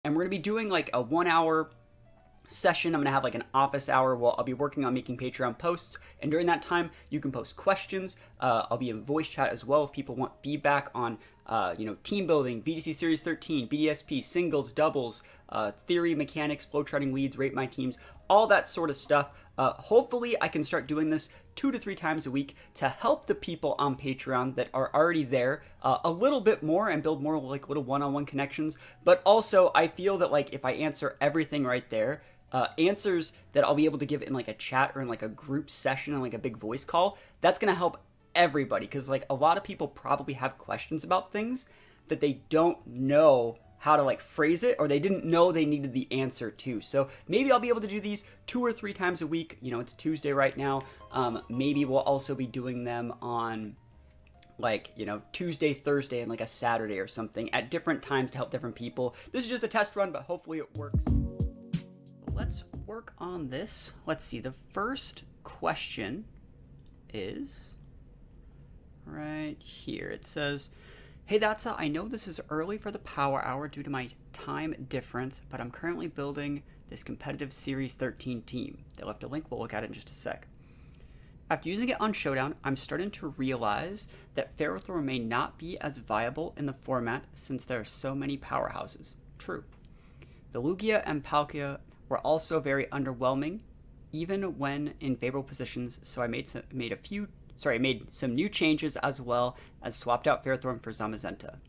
and we're going to be doing like a 1 hour session. I'm going to have like an office hour while I'll be working on making Patreon posts, and during that time you can post questions. I'll be in voice chat as well if people want feedback on team building, VGC Series 13, BDSP, singles, doubles, theory, mechanics, flow charting leads, rate my teams, all that sort of stuff. Hopefully I can start doing this 2 to 3 times a week to help the people on Patreon that are already there a little bit more and build more like little one-on-one connections. But also I feel that like if I answer everything right there, answers that I'll be able to give in like a chat or in like a group session and like a big voice call, that's going to help everybody, because like a lot of people probably have questions about things that they don't know how to like phrase it, or they didn't know they needed the answer to. So maybe I'll be able to do these 2 or 3 times a week. It's Tuesday right now. Maybe we'll also be doing them on like, Tuesday, Thursday, and like a Saturday or something at different times to help different people. This is just a test run, but hopefully it works. Let's work on this. Let's see. The first question is right here. It says, "Hey Thatsa, I know this is early for the power hour due to my time difference, but I'm currently building this competitive Series 13 team." They left a link. We'll look at it in just a sec. "After using it on Showdown, I'm starting to realize that Ferrothorn may not be as viable in the format since there are so many powerhouses." True. "The Lugia and Palkia were also very underwhelming, even when in favorable positions, so I made some new changes as well as swapped out Ferrothorn for Zamazenta.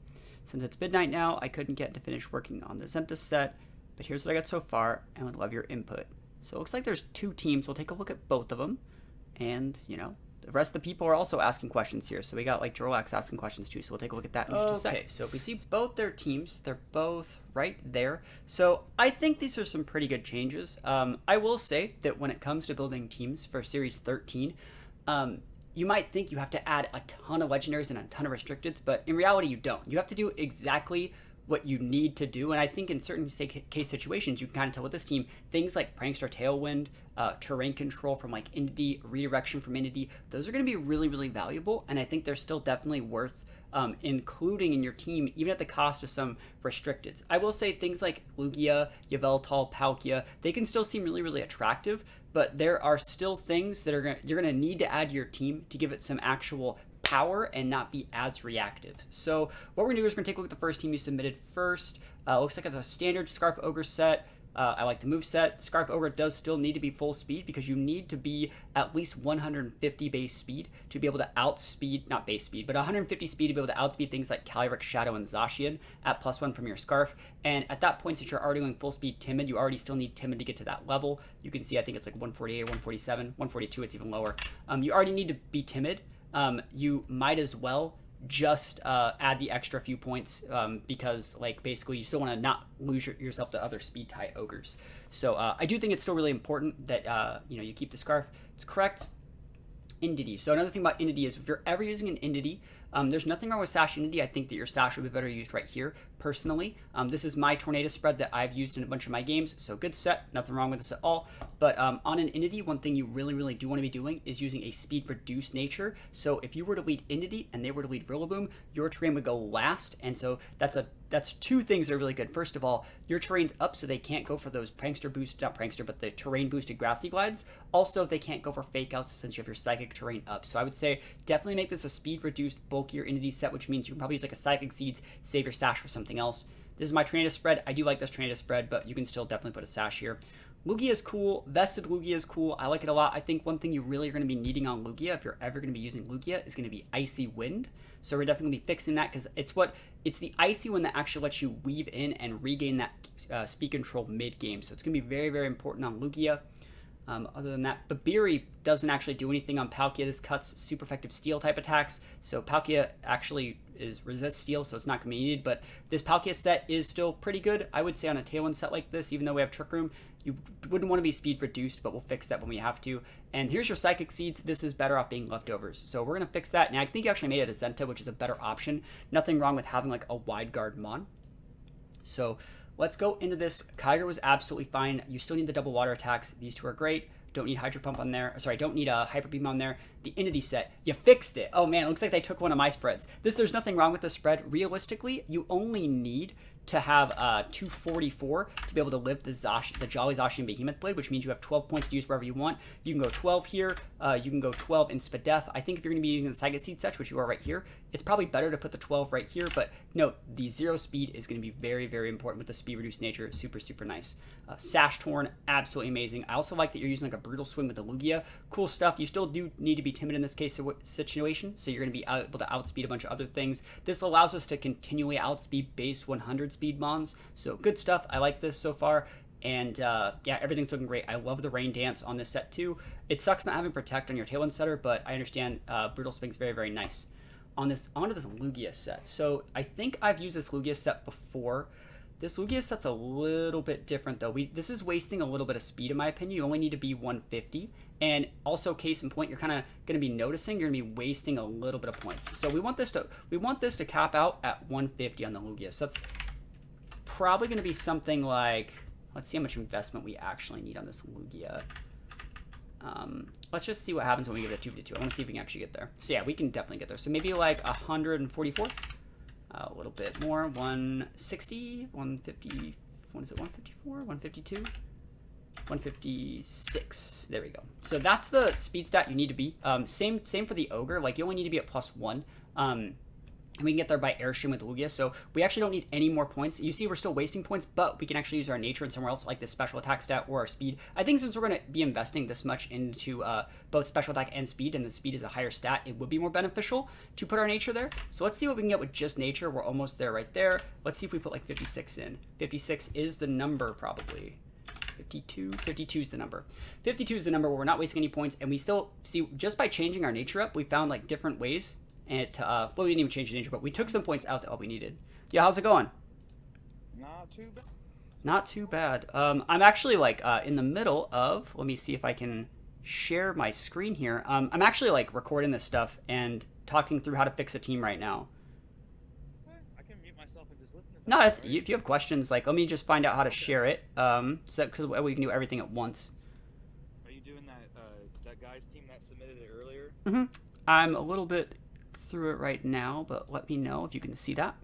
Since it's midnight now, I couldn't get to finish working on the Zenta set, but here's what I got so far and would love your input." So it looks like there's 2 teams. We'll take a look at both of them. And, the rest of the people are also asking questions here. So we got like Jirachi asking questions too. So we'll take a look at that in just a sec. Okay, so if we see both their teams, they're both right there. So I think these are some pretty good changes. I will say that when it comes to building teams for Series 13, you might think you have to add a ton of legendaries and a ton of restricteds, but in reality you don't. You have to do exactly what you need to do, and I think in certain case situations you can kind of tell with this team, things like Prankster Tailwind, terrain control from like Entity, redirection from Entity, those are going to be really, really valuable, and I think they're still definitely worth including in your team, even at the cost of some restricteds. I will say things like Lugia, Yveltal, Palkia, they can still seem really, really attractive, but there are still things that you're going to need to add to your team to give it some actual power and not be as reactive. So what we're going to do is we're going to take a look at the first team you submitted first. Looks like it's a standard Scarf Ogre set. I like the move set. Scarf Ogre does still need to be full speed because you need to be at least 150 base speed to be able to outspeed, not base speed, but 150 speed to be able to outspeed things like Calyrex, Shadow, and Zacian at +1 from your Scarf. And at that point, since you're already going full speed Timid, you already still need Timid to get to that level. You can see, I think it's like 148 or 147, 142, it's even lower. You already need to be Timid. You might as well just add the extra few points because like basically you still want to not lose yourself to other speed tie ogres. So I do think it's still really important that you keep the Scarf. It's correct. Entity. So another thing about Entity is if you're ever using an Entity, there's nothing wrong with Sash Entity. I think that your Sash would be better used right here, personally. This is my Tornado spread that I've used in a bunch of my games, so good set, nothing wrong with this at all. But on an Entity, one thing you really, really do want to be doing is using a speed-reduced nature. So if you were to lead Entity and they were to lead Rillaboom, your terrain would go last, and so that's 2 things that are really good. First of all, your terrain's up so they can't go for those Prankster boost, not Prankster, but the terrain boosted Grassy Glides. Also, they can't go for Fake Outs since you have your Psychic terrain up. So I would say definitely make this a speed-reduced, bulkier Entity set, which means you can probably use like a Psychic Seeds, save your Sash for something else. This is my Tornado spread. I do like this Tornado spread, but you can still definitely put a Sash here. Lugia is cool. Vested Lugia is cool. I like it a lot. I think one thing you really are going to be needing on Lugia, if you're ever going to be using Lugia, is going to be Icy Wind. So we're definitely going to be fixing that because it's the Icy Wind that actually lets you weave in and regain that speed control mid-game. So it's going to be very, very important on Lugia. Other than that, Babiri doesn't actually do anything on Palkia. This cuts super effective steel type attacks. So Palkia actually is resist steel, so it's not going to be needed. But this Palkia set is still pretty good. I would say on a Tailwind set like this, even though we have Trick Room, you wouldn't want to be speed reduced, but we'll fix that when we have to. And here's your Psychic Seeds. This is better off being leftovers. So we're going to fix that. Now I think you actually made it a Zenta, which is a better option. Nothing wrong with having like a wide guard Mon. So let's go into this. Kyger was absolutely fine. You still need the double water attacks. These 2 are great. Don't need Hydro Pump on there. Sorry, don't need a Hyper Beam on there. The Entity set, you fixed it. Oh man, it looks like they took one of my spreads. There's nothing wrong with the spread. Realistically, you only need to have 244 to be able to lift the Jolly Zacian Behemoth Blade, which means you have 12 points to use wherever you want. You can go 12 here. You can go 12 in Spadef. I think if you're going to be using the Sagat Seed Set, which you are right here, it's probably better to put the 12 right here. But note, the 0 speed is going to be very, very important with the speed reduced nature. Super, super nice. Sash Torn, absolutely amazing. I also like that you're using like a Brutal Swing with the Lugia. Cool stuff. You still do need to be timid in this case situation, so you're going to be able to outspeed a bunch of other things. This allows us to continually outspeed base 100 speed mons, so good stuff. I like this so far, and yeah, everything's looking great. I love the Rain Dance on this set too. It sucks not having Protect on your Tailwind setter, but I understand Brutal Swing's very, very nice. Onto this Lugia set. So I think I've used this Lugia set before. This Lugia set's a little bit different though. This is wasting a little bit of speed in my opinion. You only need to be 150. And also, case in point, you're kind of going to be noticing you're going to be wasting a little bit of points. So we want this to cap out at 150 on the Lugia. So that's probably going to be something like, let's see how much investment we actually need on this Lugia. Let's just see what happens when we get a 2v2. I want to see if we can actually get there. So yeah, we can definitely get there. So maybe like 144. A little bit more, 160, 150, what is it, 154, 152, 156, there we go. So that's the speed stat you need to be. Same for the Ogre, like you only need to be at +1. And we can get there by Airstream with Lugia, so we actually don't need any more points. You see we're still wasting points, but we can actually use our nature and somewhere else, like this special attack stat or our speed. I think since we're going to be investing this much into both special attack and speed, and the speed is a higher stat, it would be more beneficial to put our nature there. So let's see what we can get with just nature. We're almost there right there. Let's see if we put like 56 in. 56 is the number probably. 52 is the number. 52 is the number where we're not wasting any points, and we still see, just by changing our nature up, we found like different ways. And well, we didn't even change the nature, but we took some points out that all we needed. Yeah, how's it going? Not too bad. Not too bad. I'm actually like in the middle of, let me see if I can share my screen here. I'm actually like recording this stuff and talking through how to fix a team right now. I can mute myself and just listen to No, that, right? if you have questions, like let me just find out how to share it. So because we can do everything at once. Are you doing that guy's team that submitted it earlier? Mm-hmm. I'm a little bit through it right now, but let me know if you can see that.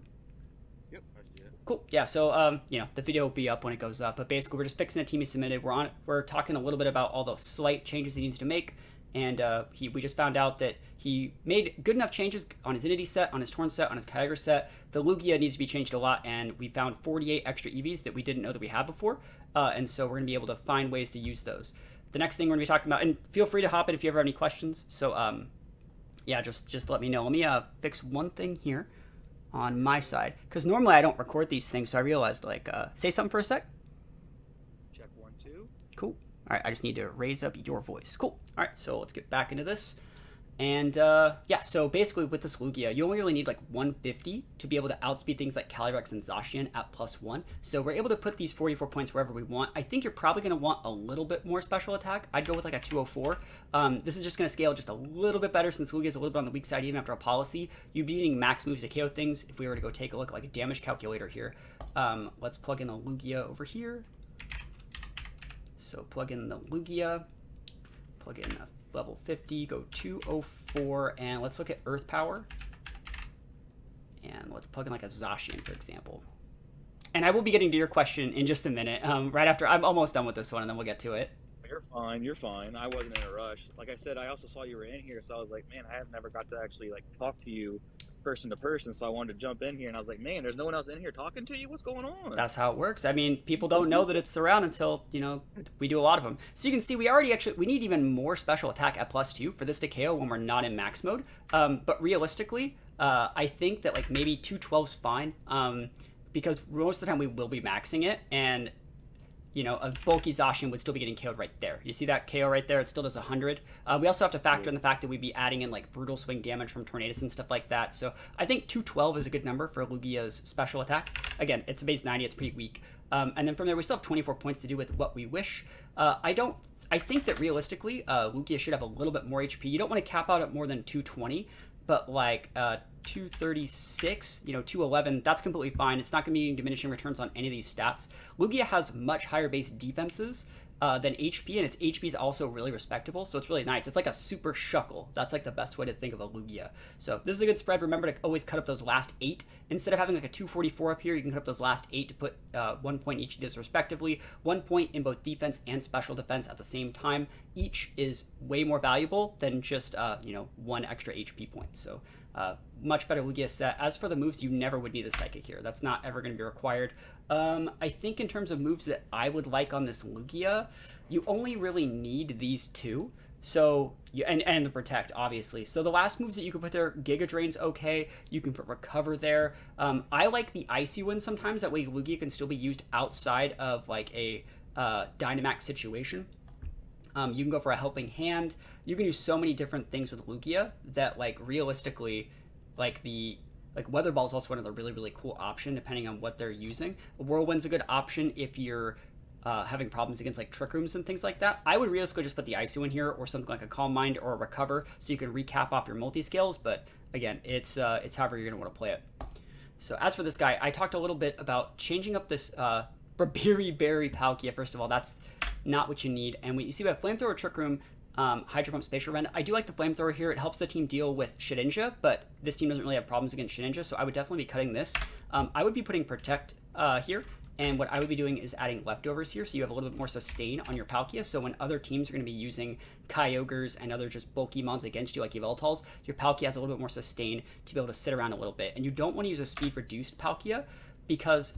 Yep, I see it. Cool. Yeah, so you know, the video will be up when it goes up, but basically we're just fixing a team he submitted. We're talking a little bit about all the slight changes he needs to make, and we just found out that he made good enough changes on his Entity set, on his Torn set, on his Kyogre set. The Lugia needs to be changed a lot, and we found 48 extra EVs that we didn't know that we had before, and so we're going to be able to find ways to use those. The next thing we're going to be talking about, and feel free to hop in if you ever have any questions, so yeah, just let me know. Let me fix one thing here on my side, because normally I don't record these things, so I realized, like, say something for a sec. Check 1, 2. Cool. All right, I just need to raise up your voice. Cool. All right, so let's get back into this. And yeah, so basically with this Lugia, you only really need like 150 to be able to outspeed things like Calyrex and Zacian at +1. So we're able to put these 44 points wherever we want. I think you're probably going to want a little bit more special attack. I'd go with like a 204. This is just going to scale just a little bit better since Lugia is a little bit on the weak side even after a policy. You'd be needing max moves to KO things. If we were to go take a look at like a damage calculator here, let's plug in the Lugia over here. So plug in the Lugia, plug in a level 50, go 204, and let's look at Earth Power. And let's plug in like a Zacian, for example. And I will be getting to your question in just a minute, right after I'm almost done with this one, and then we'll get to it. You're fine, you're fine. I wasn't in a rush. Like I said, I also saw you were in here, so I was like, man, I have never got to actually like talk to you person to person, so I wanted to jump in here, and I was like, man, there's no one else in here talking to you? What's going on? That's how it works. I mean, people don't know that it's around until, you know, we do a lot of them. So you can see we need even more special attack at +2 for this to KO when we're not in max mode. But realistically, I think that like maybe 212's fine, because most of the time we will be maxing it, and you know, a bulky Zacian would still be getting KO'd right there. You see that KO right there? It still does 100. We also have to factor in the fact that we'd be adding in like brutal swing damage from Tornadus and stuff like that. So I think 212 is a good number for Lugia's special attack. Again, it's a base 90. It's pretty weak. And then from there, we still have 24 points to do with what we wish. I think that realistically, Lugia should have a little bit more HP. You don't want to cap out at more than 220, but like 236, you know, 211, that's completely fine. It's not going to be diminishing returns on any of these stats. Lugia has much higher base defenses than HP, and its HP is also really respectable, so it's really nice. It's like a super shuckle. That's like the best way to think of a Lugia. So this is a good spread. Remember to always cut up those last 8. Instead of having like a 244 up here, you can cut up those last 8 to put 1 point each of these respectively. 1 point in both defense and special defense at the same time. Each is way more valuable than just, 1 extra HP point. So much better Lugia set. As for the moves, you never would need a Psychic here. That's not ever going to be required. I think in terms of moves that I would like on this Lugia, you only really need these 2. So, and the Protect, obviously. So the last moves that you could put there, Giga Drain's okay. You can put Recover there. I like the Icy one sometimes. That way Lugia can still be used outside of like a Dynamax situation. You can go for a Helping Hand. You can do so many different things with Lugia that, like, realistically, like Weather Ball is also another really, really cool option depending on what they're using. Whirlwind's a good option if you're having problems against like Trick Rooms and things like that. I would realistically just put the Icy one here, or something like a Calm Mind or a Recover, so you can recap off your multi-scales. But again, it's however you're gonna want to play it. So as for this guy, I talked a little bit about changing up this Berry Palkia. First of all, that's not what you need. And you see we have Flamethrower, Trick Room, Hydro Pump, Spatial Rend. I do like the Flamethrower here. It helps the team deal with Shedinja, but this team doesn't really have problems against Shedinja, so I would definitely be cutting this. I would be putting Protect here, and what I would be doing is adding Leftovers here, so you have a little bit more sustain on your Palkia, so when other teams are going to be using Kyogres and other just bulky mons against you, like Yveltals, your Palkia has a little bit more sustain to be able to sit around a little bit. And you don't want to use a speed-reduced Palkia, because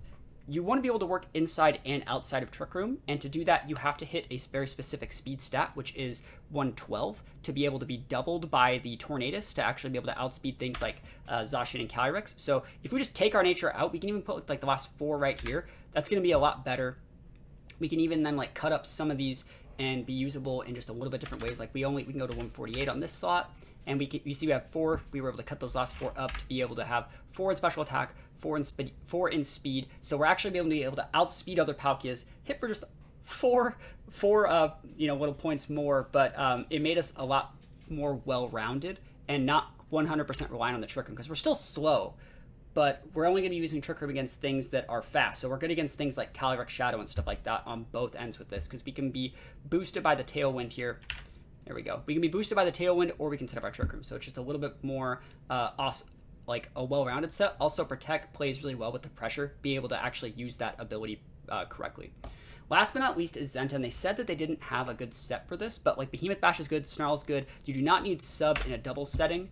you want to be able to work inside and outside of Trick Room, and to do that, you have to hit a very specific speed stat, which is 112, to be able to be doubled by the Tornadus to actually be able to outspeed things like Zacian and Calyrex. So if we just take our nature out, we can even put like the last 4 right here. That's going to be a lot better. We can even then like cut up some of these and be usable in just a little bit different ways. Like we can go to 148 on this slot, and you see we have 4. We were able to cut those last 4 up to be able to have 4 in special attack, 4 in speed. So we're actually able to outspeed other Palkias, hit for just 4 little points more, but it made us a lot more well-rounded and not 100% reliant on the Trick Room, because we're still slow, but we're only going to be using Trick Room against things that are fast. So we're good against things like Calyrex Shadow and stuff like that on both ends with this, because we can be boosted by the Tailwind here. There we go. We can be boosted by the Tailwind, or we can set up our Trick Room. So it's just a little bit more awesome, like a well-rounded set. Also, Protect plays really well with the pressure, being able to actually use that ability correctly. Last but not least is Zenta, and they said that they didn't have a good set for this, but like Behemoth Bash is good, Snarl is good. You do not need Sub in a double setting.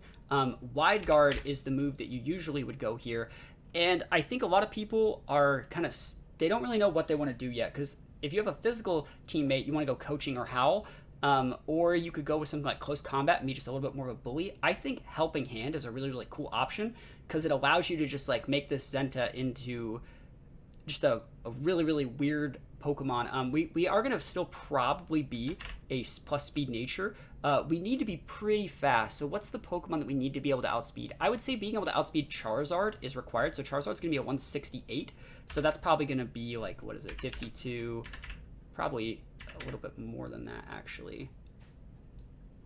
Wide Guard is the move that you usually would go here, and I think a lot of people are they don't really know what they want to do yet, because if you have a physical teammate, you want to go Coaching or Howl, or you could go with something like Close Combat and be just a little bit more of a bully. I think Helping Hand is a really, really cool option, because it allows you to just like make this Zenta into just a really, really weird Pokemon. We are going to still probably be a plus speed nature. We need to be pretty fast. So what's the Pokemon that we need to be able to outspeed? I would say being able to outspeed Charizard is required. So Charizard's going to be a 168. So that's probably going to be like, 52? Probably a little bit more than that, actually.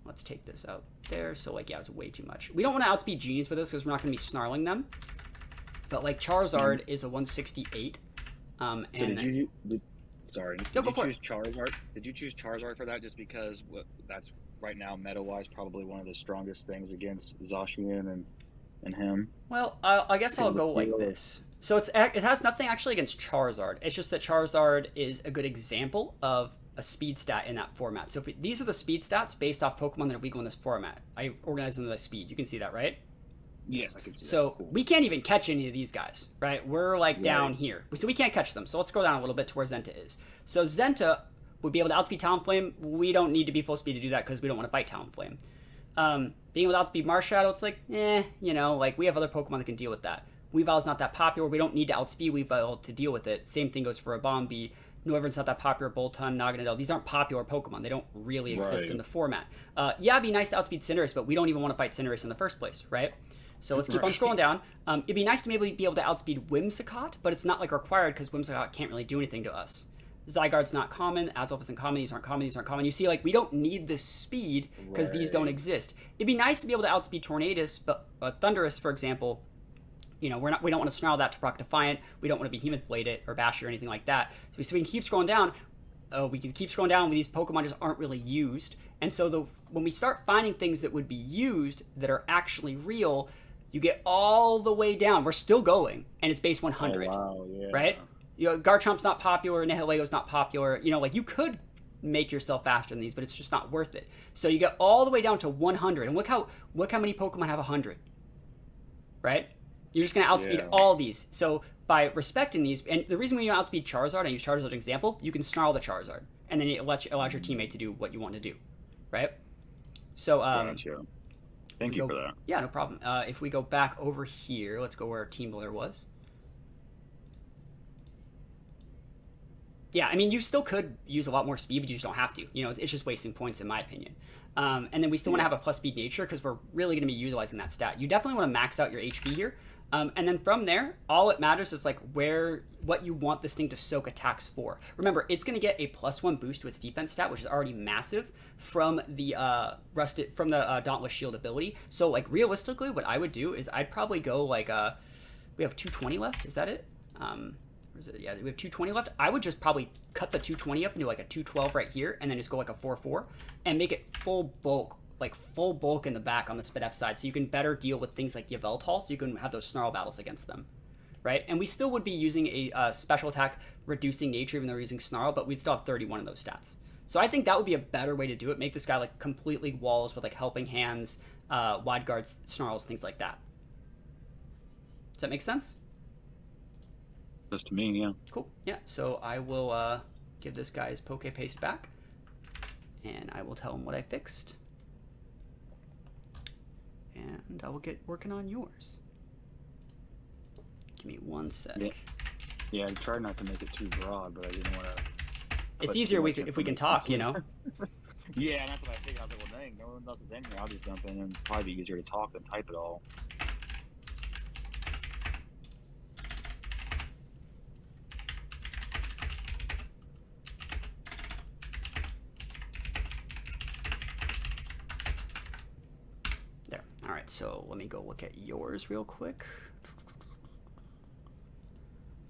Let's take this out there. So like, yeah, it's way too much. We don't want to outspeed Genies with this, because we're not going to be snarling them. But like Charizard is a 168. So did you choose Charizard? Did you choose Charizard for that just because that's right now meta-wise probably one of the strongest things against Zacian and him? Well, I guess I'll go like this. So it has nothing actually against Charizard. It's just that Charizard is a good example of a speed stat in that format. So these are the speed stats based off Pokemon that are legal in this format. I organized them by speed. You can see that, right? Yes, I can see that. So we can't even catch any of these guys, right? We're like down here. So we can't catch them. So let's go down a little bit to where Zenta is. So Zenta would be able to outspeed Talonflame. We don't need to be full speed to do that, because we don't want to fight Talonflame. Being able to outspeed Marshadow, it's like, like we have other Pokemon that can deal with that. Weavile's not that popular. We don't need to outspeed Weavile to deal with it. Same thing goes for a Bombi. Noivern's not that popular. Boltund, Naganadel. These aren't popular Pokemon. They don't really exist in the format. It'd be nice to outspeed Cinderace, but we don't even want to fight Cinderace in the first place, right? So let's keep on scrolling down. It'd be nice to maybe be able to outspeed Whimsicott, but it's not like required, because Whimsicott can't really do anything to us. Zygarde's not common. Azelf isn't common. These aren't common. These aren't common. You see, like, we don't need this speed because these don't exist. It'd be nice to be able to outspeed Tornadus, but Thundurus, for example, we don't want to snarl that to proc Defiant. We don't want to Behemoth Blade it or Bash it or anything like that. So we can keep scrolling down. we can keep scrolling down. These Pokemon just aren't really used. And so when we start finding things that would be used that are actually real, you get all the way down. We're still going, and it's base 100. Oh, wow, yeah. Right? You know, Garchomp's not popular, Nihilego's not popular. You know, like, you could make yourself faster than these, but it's just not worth it. So you get all the way down to 100, and look how many Pokemon have 100. Right? You're just going to outspeed all these. So by respecting these, and the reason we outspeed Charizard, I use Charizard as an example, you can snarl the Charizard, and then it allows your teammate to do what you want to do. Right? So, gotcha. Thank you for that. Yeah, no problem. If we go back over here, let's go where our team builder was. Yeah, I mean, you still could use a lot more speed, but you just don't have to. You know, it's just wasting points, in my opinion. And then we still want to have a plus speed nature because we're really going to be utilizing that stat. You definitely want to max out your HP here. And then from there, all it matters is like what you want this thing to soak attacks for. Remember, it's going to get a +1 boost to its defense stat, which is already massive from the Dauntless Shield ability. So like realistically, what I would do is I'd probably go like we have 220 left. Is that it? Yeah, we have 220 left. I would just probably cut the 220 up into like a 212 right here, and then just go like a 4-4 and make it full bulk in the back on the Spidef side, so you can better deal with things like Yveltal, so you can have those snarl battles against them, right? And we still would be using a special attack reducing nature, even though we're using snarl, but we'd still have 31 of those stats. So I think that would be a better way to do it. Make this guy like completely walls with like helping hands, wide guards, snarls, things like that. Does that make sense? Just to me, yeah. Cool. Yeah, so I will give this guy his Poke Paste back, and I will tell him what I fixed. And I will get working on yours. Give me 1 sec. Yeah, I tried not to make it too broad, but I didn't want to... It's easier if we can talk, you know? Yeah, and that's what I figured. I was like, well, dang, no one else is in here. I'll just jump in, and it'd probably be easier to talk than type it all. Alright, so let me go look at yours real quick.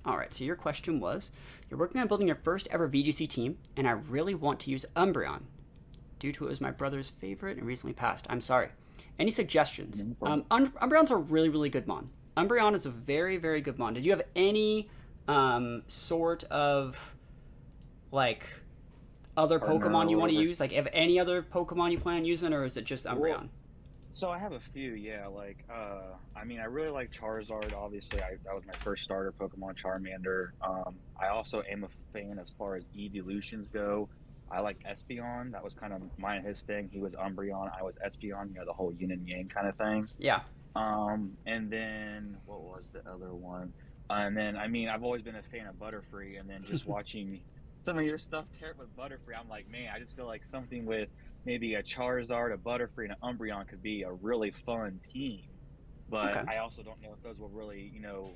Alright, so your question was, you're working on building your first ever VGC team, and I really want to use Umbreon, due to it was my brother's favorite and recently passed. I'm sorry. Any suggestions? Umbreon's a really, really good mon. Umbreon is a very, very good mon. Did you have any sort of, like, other Pokemon you want to use? Like, have any other Pokemon you plan on using, or is it just Umbreon? So I have a few, yeah. Like, I mean, I really like Charizard. Obviously, that was my first starter Pokemon, Charmander. I also am a fan as far as evolutions go. I like Espeon. That was kind of mine and his thing. He was Umbreon. I was Espeon. You know, the whole yin and yang kind of thing. Yeah. And then what was the other one? And then, I mean, I've always been a fan of Butterfree. And then just watching some of your stuff tear up with Butterfree, I'm like, man, I just feel like something with maybe a Charizard, a Butterfree, and an Umbreon could be a really fun team. But okay. I also don't know if those will really, you know,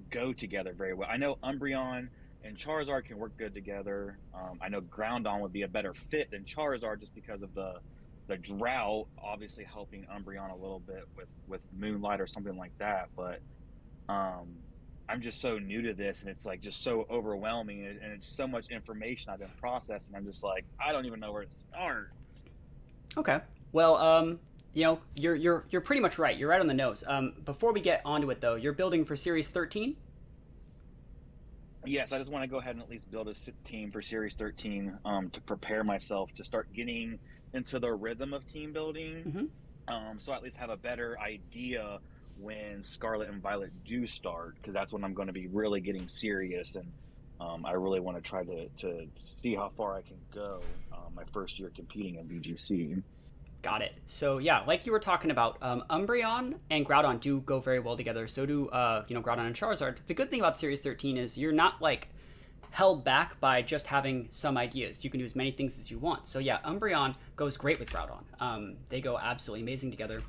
go together very well. I know Umbreon and Charizard can work good together. I know Groudon would be a better fit than Charizard just because of the drought, obviously helping Umbreon a little bit with Moonlight or something like that. But I'm just so new to this, and it's like just so overwhelming, and it's so much information I've been processing. I'm just like, I don't even know where to start. Okay. Well, you know, you're pretty much right. You're right on the nose. Before we get onto it, though, you're building for Series 13? Yes, I just want to go ahead and at least build a team for Series 13 to prepare myself to start getting into the rhythm of team building. Mm-hmm. So I at least have a better idea when Scarlet and Violet do start, because that's when I'm going to be really getting serious, and I really want to try to see how far I can go my first year competing in VGC. Got it. So yeah, like you were talking about, Umbreon and Groudon do go very well together. So do you know, Groudon and Charizard. The good thing about Series 13 is you're not like held back by just having some ideas. You can do as many things as you want. So yeah, Umbreon goes great with Groudon. They go absolutely amazing together.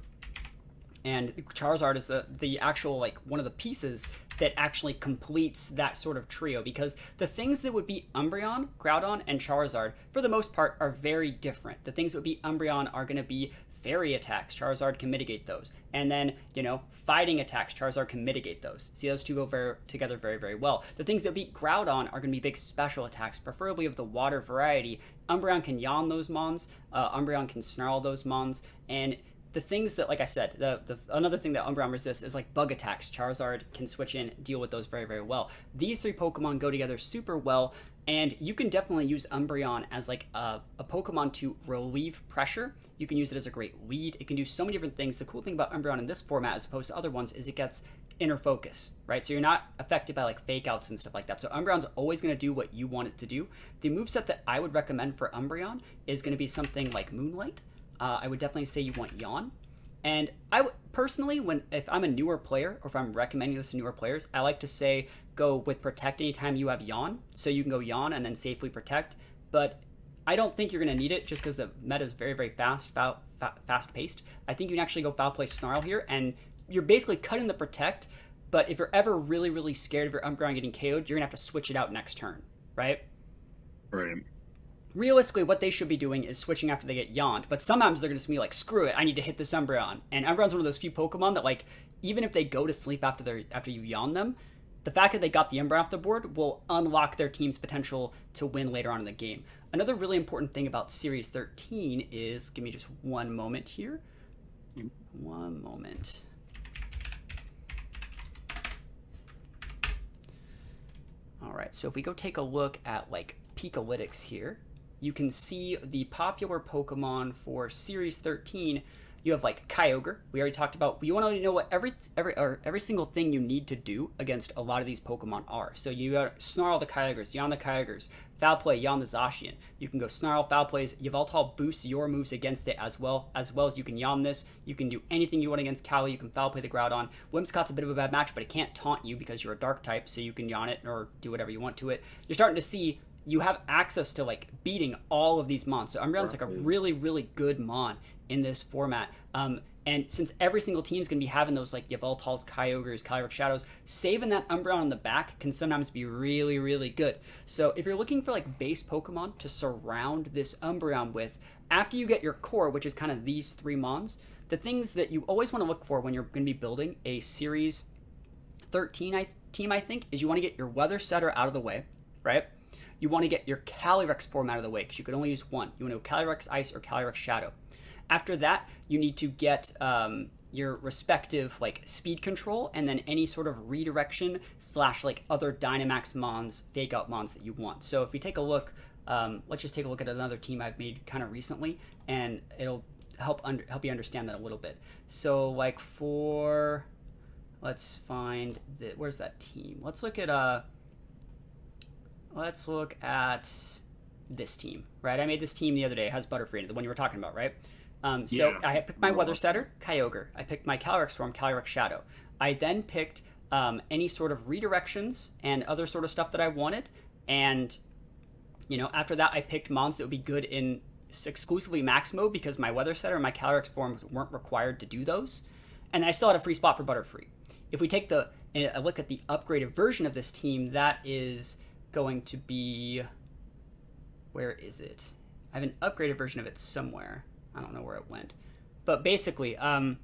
And Charizard is the actual, like, one of the pieces that actually completes that sort of trio, because the things that would be Umbreon, Groudon, and Charizard, for the most part, are very different. The things that would be Umbreon are going to be fairy attacks, Charizard can mitigate those. And then, you know, fighting attacks, Charizard can mitigate those. See, those two go together very, very well. The things that beat Groudon are going to be big special attacks, preferably of the water variety. Umbreon can yawn those mons, Umbreon can snarl those mons, and the things that, like I said, another thing that Umbreon resists is like bug attacks. Charizard can switch in, deal with those very, very well. These three Pokemon go together super well, and you can definitely use Umbreon as like a Pokemon to relieve pressure. You can use it as a great lead. It can do so many different things. The cool thing about Umbreon in this format as opposed to other ones is it gets inner focus, right? So you're not affected by like fake outs and stuff like that. So Umbreon's always going to do what you want it to do. The moveset that I would recommend for Umbreon is going to be something like Moonlight. I would definitely say you want Yawn. And I personally, if I'm a newer player, or if I'm recommending this to newer players, I like to say go with Protect anytime you have Yawn. So you can go Yawn and then safely Protect. But I don't think you're going to need it just because the meta is very, very fast-paced. I think you can actually go Foul Play Snarl here, and you're basically cutting the Protect. But if you're ever really, really scared of your Umbreon getting KO'd, you're going to have to switch it out next turn, right? Right. Realistically, what they should be doing is switching after they get yawned, but sometimes they're going to be like, screw it, I need to hit this Umbreon. And Umbreon's one of those few Pokemon that, like, even if they go to sleep after you yawn them, the fact that they got the Umbreon off the board will unlock their team's potential to win later on in the game. Another really important thing about Series 13 is, give me just one moment here. One moment. All right, so if we go take a look at, like, Peakalytics here, you can see the popular Pokemon for Series 13. You have like Kyogre. We already talked about. You want to know what every single thing you need to do against a lot of these Pokemon are. So you got Snarl the Kyogres, Yawn the Kyogres, Foul Play, Yawn the Zacian. You can go Snarl, Foul Plays. Yveltal boosts your moves against it as well as you can Yawn this. You can do anything you want against Cali. You can Foul Play the Groudon. Whimsicott's a bit of a bad match, but it can't taunt you because you're a Dark type, so you can Yawn it or do whatever you want to it. You're starting to see you have access to like beating all of these mons. So Umbreon's like a really, really good mon in this format. And since every single team is going to be having those like Yveltals, Kyogres, Calyrex Shadows, saving that Umbreon on the back can sometimes be really, really good. So if you're looking for like base Pokemon to surround this Umbreon with, after you get your core, which is kind of these three mons, the things that you always want to look for when you're going to be building a Series 13 team, I think, is you want to get your Weather Setter out of the way, right? You want to get your Calyrex form out of the way because you can only use one. You want to go Calyrex Ice or Calyrex Shadow. After that, you need to get your respective like speed control and then any sort of redirection / like other Dynamax mons, fake out mons that you want. So if we take a look, let's just take a look at another team I've made kind of recently, and it'll help you understand that a little bit. So like for, let's find where's that team? Let's look at this team, right? I made this team the other day. It has Butterfree in it, the one you were talking about, right? So I picked my Weather Setter, Kyogre. I picked my Calyrex form, Calyrex Shadow. I then picked any sort of redirections and other sort of stuff that I wanted. And, you know, after that, I picked mons that would be good in exclusively max mode because my Weather Setter and my Calyrex forms weren't required to do those. And I still had a free spot for Butterfree. If we take a look at the upgraded version of this team, that is going to be, where is it? I have an upgraded version of it somewhere. I don't know where it went, but basically, I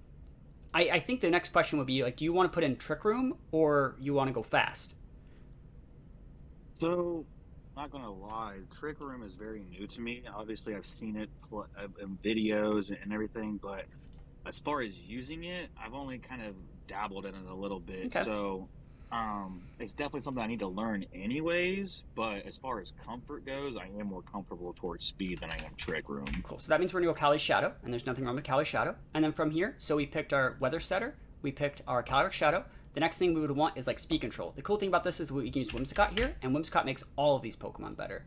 think the next question would be like, do you want to put in Trick Room or you want to go fast? So, not gonna lie, Trick Room is very new to me. Obviously, I've seen it in videos and everything, but as far as using it, I've only kind of dabbled in it a little bit. Okay. So it's definitely something I need to learn anyways, but as far as comfort goes, I am more comfortable towards speed than I am Trick Room. Cool. So that means we're going to go Cali Shadow, and there's nothing wrong with Cali Shadow. And then from here, so we picked our Weather Setter, we picked our Calyrex Shadow. The next thing we would want is like speed control. The cool thing about this is we can use Whimsicott here, and Whimsicott makes all of these Pokemon better.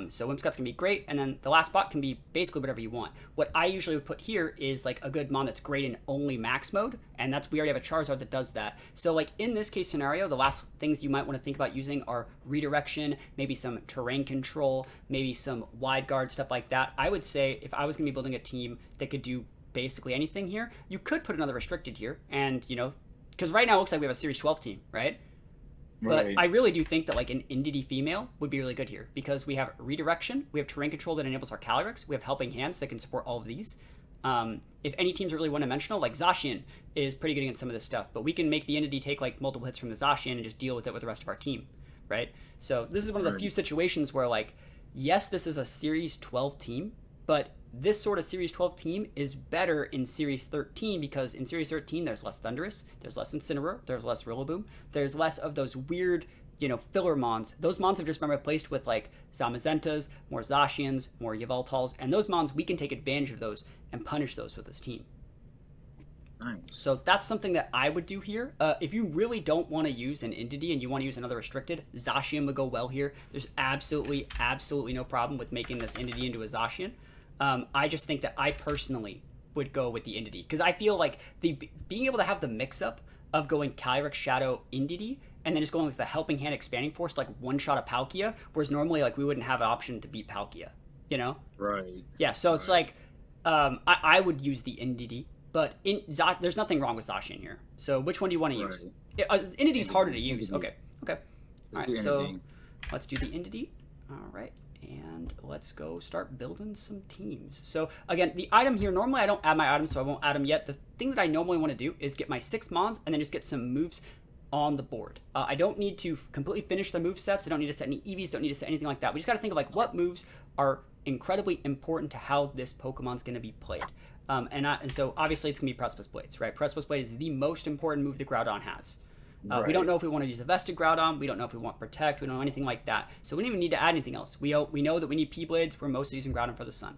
So Whimsicott's going to be great, and then the last spot can be basically whatever you want. What I usually would put here is like a good mon that's great in only max mode, and we already have a Charizard that does that. So like in this case scenario, the last things you might want to think about using are redirection, maybe some terrain control, maybe some wide guard, stuff like that. I would say if I was going to be building a team that could do basically anything here, you could put another restricted here, and you know, because right now it looks like we have a Series 12 team, right? But I really do think that like an Indity female would be really good here because we have redirection, we have terrain control that enables our Calyrex, we have helping hands that can support all of these. If any teams are really one-dimensional, like Zacian is pretty good against some of this stuff, but we can make the entity take like multiple hits from the Zacian and just deal with it with the rest of our team, right? So this is one of the few situations where, like, yes, this is a Series 12 team, but this sort of Series 12 team is better in Series 13 because in Series 13 there's less Thundurus, there's less Incineroar, there's less Rillaboom, there's less of those weird, filler mons. Those mons have just been replaced with like Zamazentas, more Zacians, more Yveltals, and those mons, we can take advantage of those and punish those with this team. Nice. So that's something that I would do here. If you really don't want to use an entity and you want to use another restricted, Zacian would go well here. There's absolutely no problem with making this entity into a Zacian. I just think that I personally would go with the entity because I feel like being able to have the mix-up of going Calyrex Shadow entity and then just going with the Helping Hand Expanding Force to like one-shot a Palkia, whereas normally like we wouldn't have an option to beat Palkia, Right. Yeah, so it's like I would use the entity, but there's nothing wrong with Zacian here. So which one do you want to use? Entity's harder to use. Okay. All right, so let's do the entity. All right. And let's go start building some teams. So again, the item here, normally I don't add my items, so I won't add them yet. The thing that I normally want to do is get my 6 mons and then just get some moves on the board. I don't need to completely finish the move sets. I don't need to set any EVs, don't need to set anything like that. We just got to think of like what moves are incredibly important to how this Pokemon's going to be played. And so obviously it's going to be Precipice Blades, right? Precipice Blade is the most important move that Groudon has. We don't know if we want to use a Vested Groudon. We don't know if we want Protect. We don't know anything like that. So we don't even need to add anything else. We know that we need P-Blades. We're mostly using Groudon for the Sun.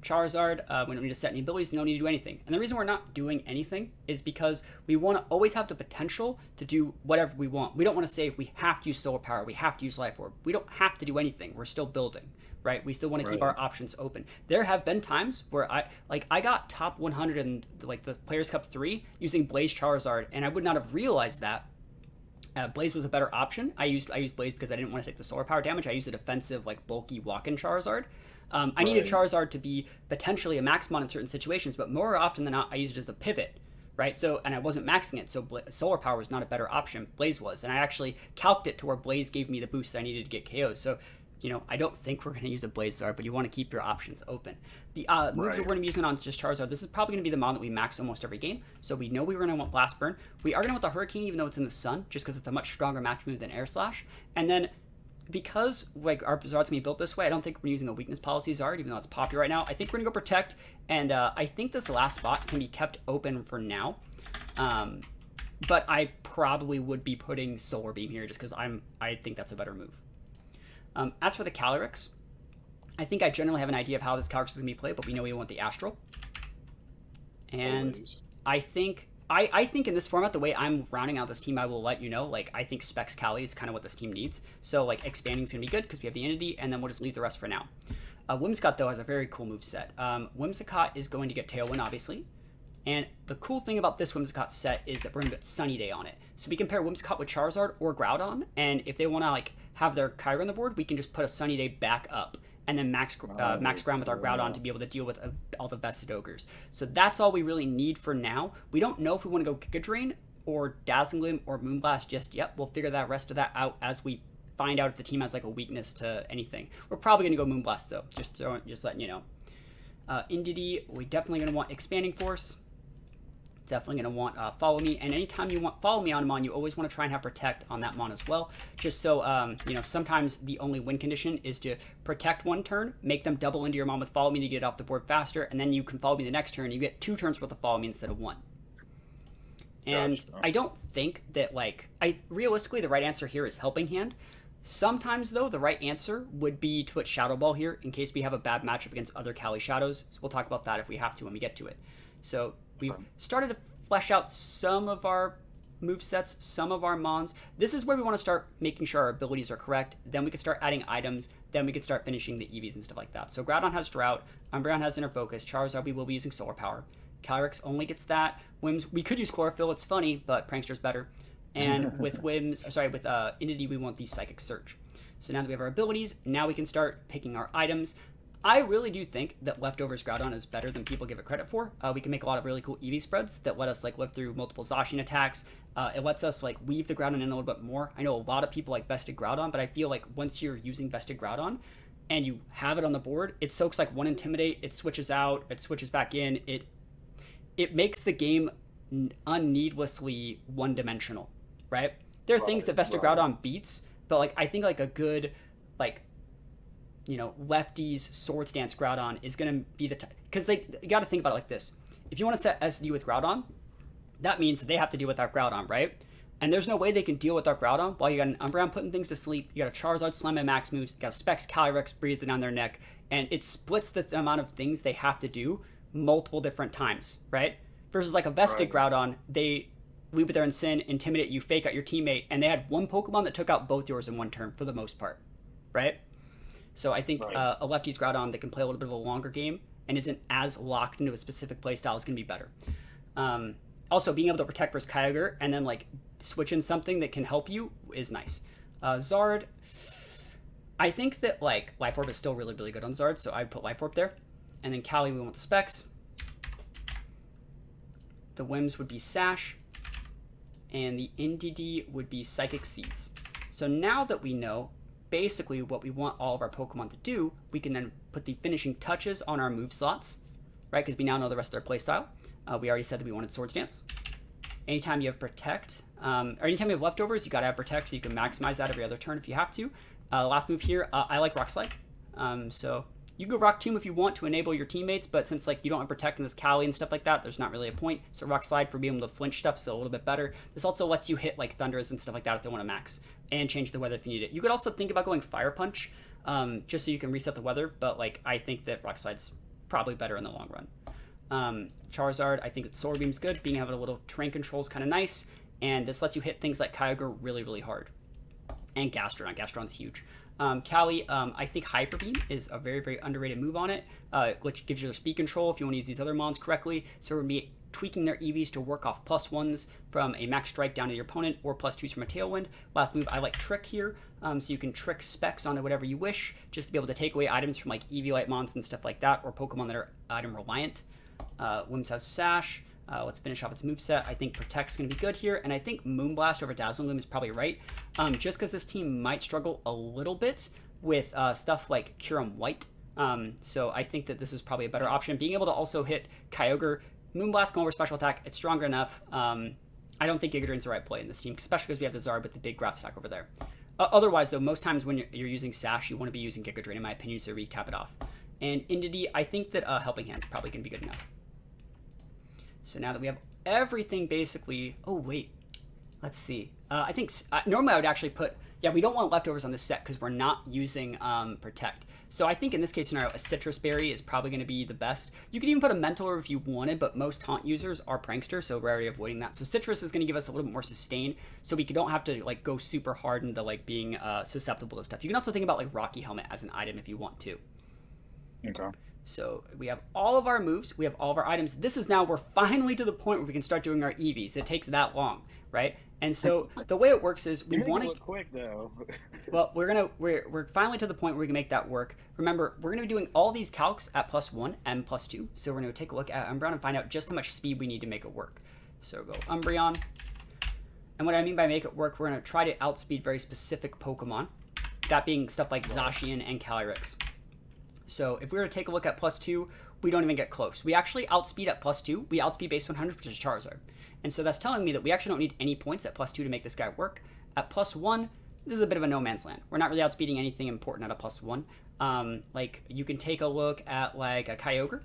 Charizard, we don't need to set any abilities. No need to do anything. And the reason we're not doing anything is because we want to always have the potential to do whatever we want. We don't want to say we have to use Solar Power. We have to use Life Orb. We don't have to do anything. We're still building, right? We still want to keep our options open. There have been times where I got top 100 in like the Players Cup 3 using Blaze Charizard, and I would not have realized that Blaze was a better option. I used Blaze because I didn't want to take the Solar Power damage. I used a defensive, like, bulky walk-in Charizard. I needed Charizard to be potentially a Maxmon in certain situations, but more often than not, I used it as a pivot, right? So, and I wasn't maxing it, so Solar Power was not a better option. Blaze was, and I actually calced it to where Blaze gave me the boost I needed to get KOs. So, I don't think we're going to use a Blaze Zard, but you want to keep your options open. The moves that we're going to be using on just Charizard, this is probably going to be the mon that we max almost every game. So we know we were going to want Blast Burn. We are going to want the Hurricane, even though it's in the Sun, just because it's a much stronger match move than Air Slash. And then because like our Zard's going to be built this way, I don't think we're using a weakness policy Zard, even though it's popular right now. I think we're going to go Protect, and I think this last spot can be kept open for now. But I probably would be putting Solar Beam here just because I think that's a better move. As for the Calyrex, I think I generally have an idea of how this Calyrex is going to be played, but we know we want the Astral. And I think in this format, the way I'm rounding out this team, I will let you know, like, I think Specs Cali is kind of what this team needs. So, like, expanding is going to be good because we have the entity, and then we'll just leave the rest for now. Whimsicott, though, has a very cool move set. Whimsicott is going to get Tailwind, obviously. And the cool thing about this Whimsicott set is that we're going to get Sunny Day on it. So we can pair Whimsicott with Charizard or Groudon, and if they want to, like, have their Kyra on the board, we can just put a Sunny Day back up, and then max ground with our Groudon to be able to deal with all the Vested Ogres. So that's all we really need for now. We don't know if we want to go Giga Drain or Dazzling Gleam or Moonblast just yet. We'll figure that rest of that out as we find out if the team has like a weakness to anything. We're probably going to go Moonblast though, just letting you know. Entity, we definitely going to want Expanding Force. Definitely going to want Follow Me, and anytime you want Follow Me on a mon, you always want to try and have Protect on that mon as well, just so sometimes the only win condition is to Protect one turn, make them double into your mon with Follow Me to get off the board faster, and then you can Follow Me the next turn, you get 2 turns worth of Follow Me instead of 1. And I don't think that, like, realistically the right answer here is Helping Hand. Sometimes, though, the right answer would be to put Shadow Ball here in case we have a bad matchup against other Cali Shadows, so we'll talk about that if we have to when we get to it. So we've started to flesh out some of our movesets, some of our mons. This is where we want to start making sure our abilities are correct. Then we can start adding items. Then we can start finishing the EVs and stuff like that. So Groudon has Drought. Umbreon has Inner Focus. Charizard, we will be using Solar Power. Calyrex only gets that. Whims, we could use Chlorophyll. It's funny, but Prankster's better. And with Entity, we want the Psychic Surge. So now that we have our abilities, now we can start picking our items. I really do think that Leftovers Groudon is better than people give it credit for. We can make a lot of really cool EV spreads that let us like live through multiple Zacian attacks. It lets us like weave the Groudon in a little bit more. I know a lot of people like Vested Groudon, but I feel like once you're using Vested Groudon and you have it on the board, it soaks like 1 Intimidate, it switches out, it switches back in, it makes the game unneedlessly one-dimensional, right? There are things that Vested Groudon beats, but like I think like a good like lefties Swords Dance Groudon is gonna be the because you got to think about it like this: if you want to set SD with Groudon, that means they have to deal with that Groudon, right? And there's no way they can deal with that Groudon while you got an Umbreon putting things to sleep, you got a Charizard slamming max moves, you got Specs Calyrex breathing down their neck, and it splits the amount of things they have to do multiple different times, right? Versus like a Vested Groudon, they leave it there and Sin, intimidate you, fake out your teammate, and they had one Pokemon that took out both yours in one turn for the most part, right? So I think a lefty's Groudon that can play a little bit of a longer game and isn't as locked into a specific playstyle is going to be better. Also, being able to protect versus Kyogre and then like switch in something that can help you is nice. Zard, I think that like Life Orb is still really, really good on Zard, so I'd put Life Orb there. And then Cali, we want Specs. The Whims would be Sash. And the NDD would be Psychic Seeds. So now that we know basically what we want all of our Pokemon to do, we can then put the finishing touches on our move slots, right? Because we now know the rest of their playstyle. We already said that we wanted Swords Dance. Anytime you have Protect, or anytime you have leftovers, you gotta have Protect, so you can maximize that every other turn if you have to. Last move here, I like Rock Slide. So you can go Rock Tomb if you want to enable your teammates, but since like you don't have Protect in this Cali and stuff like that, there's not really a point. So Rock Slide for being able to flinch stuff, so a little bit better. This also lets you hit like Thunders and stuff like that if they want to max, and change the weather if you need it. You could also think about going Fire Punch, just so you can reset the weather, but like I think that Rock Slide's probably better in the long run. Charizard, I think that Solar Beam's good. Being able a little terrain control is kind of nice, and this lets you hit things like Kyogre really, really hard. And Gastrodon. Gastrodon's huge. Cali, I think Hyper Beam is a very, very underrated move on it, which gives you their speed control if you want to use these other mons correctly. So we're going to be tweaking their EVs to work off +1s from a max strike down to your opponent, or +2s from a Tailwind. Last move, I like Trick here, so you can trick Specs onto whatever you wish, just to be able to take away items from like EV-Light mons and stuff like that, or Pokemon that are item reliant. Whims has Sash. Let's finish off its moveset. I think Protect's going to be good here, and I think Moonblast over Dazzling Gleam is probably right, just because this team might struggle a little bit with stuff like Kyurem White. So I think that this is probably a better option. Being able to also hit Kyogre, Moonblast can over special attack. It's stronger enough. I don't think Giga Drain's the right play in this team, especially because we have the Zard with the big grass attack over there. Otherwise, though, most times when you're using Sash, you want to be using Giga Drain, in my opinion, so recap it off. And Indeedee, I think that Helping Hand's probably going to be good enough. So now that we have everything basically... Oh, wait. Let's see. I think... normally I would actually put... Yeah, we don't want leftovers on this set because we're not using Protect. So I think in this case scenario, a Citrus Berry is probably going to be the best. You could even put a Mental Orb if you wanted, but most Taunt users are Prankster, so we're already avoiding that. So Citrus is going to give us a little bit more sustain, so we don't have to like go super hard into like being susceptible to stuff. You can also think about like Rocky Helmet as an item if you want to. Okay. So we have all of our moves, we have all of our items. This is now, we're finally to the point where we can start doing our EVs. It takes that long, right? And so the way it works is we want to look quick though. Well, we're finally to the point where we can make that work. Remember, we're going to be doing all these calcs at +1 and +2. So we're going to take a look at Umbreon and find out just how much speed we need to make it work. So go Umbreon. And what I mean by make it work, we're going to try to outspeed very specific Pokemon. That being stuff like Zacian and Calyrex. So if we were to take a look at +2, we don't even get close. We actually outspeed at +2. We outspeed base 100, which is Charizard. And so that's telling me that we actually don't need any points at +2 to make this guy work. At +1, this is a bit of a no man's land. We're not really outspeeding anything important at a +1. Like, you can take a look at, like, a Kyogre.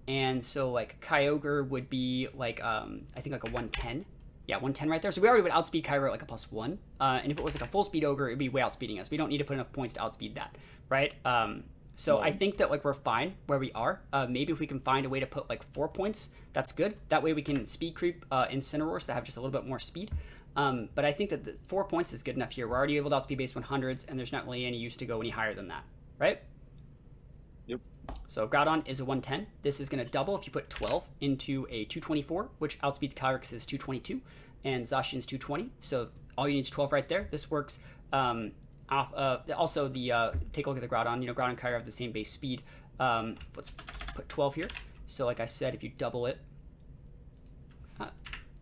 And so, like, Kyogre would be, like, I think, like, a 110. Yeah, 110 right there. So we already would outspeed Kyogre at, like, a +1. And if it was, like, a full speed Ogre, it would be way outspeeding us. We don't need to put enough points to outspeed that, right? So I think that, like, we're fine where we are. Maybe if we can find a way to put, like, 4 points, that's good. That way we can speed creep Incineroars that have just a little bit more speed. But I think that the 4 points is good enough here. We're already able to outspeed base 100s, and there's not really any use to go any higher than that, right? Yep. So Groudon is a 110. This is going to double if you put 12 into a 224, which outspeeds Calyrex is 222, and Zacian's 220. So all you need is 12 right there. This works also the take a look at the Groudon. You know, Groudon and Kyogre have the same base speed. Let's put 12 here. So like I said, if you double it,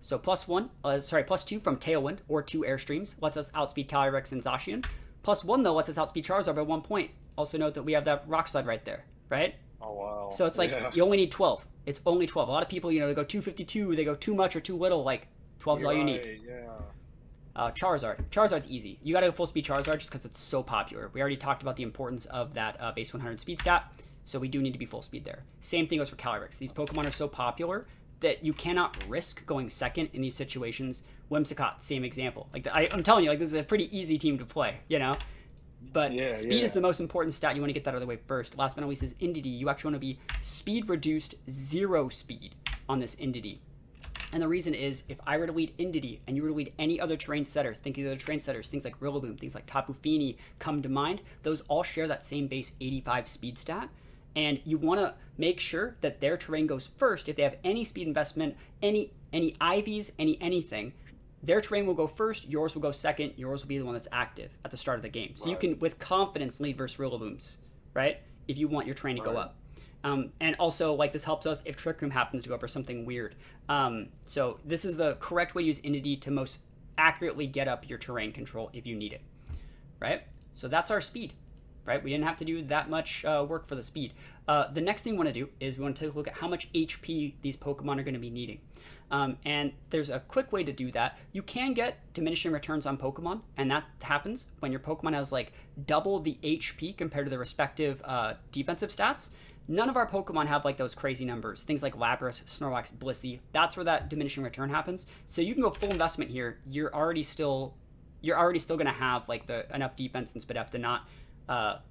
so +2 from Tailwind or 2 Airstreams lets us outspeed Calyrex and Zacian. +1 though lets us outspeed Charizard by 1 point. Also note that we have that Rock Slide right there, right? Oh wow. So it's like you only need 12. It's only 12. A lot of people, they go 252, they go too much or too little. Like 12 is all you need. Yeah. Charizard's easy. You gotta go full speed Charizard just because it's so popular. We already talked about the importance of that base 100 speed stat, so we do need to be full speed there. Same thing goes for Calyrex. These Pokemon are so popular that you cannot risk going second in these situations. Whimsicott, same example. Like I'm telling you, like this is a pretty easy team to play, But speed is the most important stat. You want to get that out of the way first. Last but not least is Indeedee. You actually want to be speed reduced 0 speed on this Indeedee. And the reason is, if I were to lead Indeedee and you were to lead any other terrain setter, thinking of the other terrain setters, things like Rillaboom, things like Tapu Fini come to mind, those all share that same base 85 speed stat. And you want to make sure that their terrain goes first. If they have any speed investment, any IVs, anything, their terrain will go first, yours will go second, yours will be the one that's active at the start of the game. So you can, with confidence, lead versus Rillabooms, right? If you want your terrain to go up. And also, like, this helps us if Trick Room happens to go up or something weird. So this is the correct way to use Indeedee to most accurately get up your terrain control if you need it, right? So that's our speed, right? We didn't have to do that much work for the speed. The next thing we want to do is we want to take a look at how much HP these Pokemon are going to be needing. And there's a quick way to do that. You can get diminishing returns on Pokemon, and that happens when your Pokemon has like double the HP compared to the respective defensive stats. None of our Pokemon have like those crazy numbers. Things like Lapras, Snorlax, Blissey. That's where that diminishing return happens. So you can go full investment here. You're already still going to have like the enough defense and SpDef to not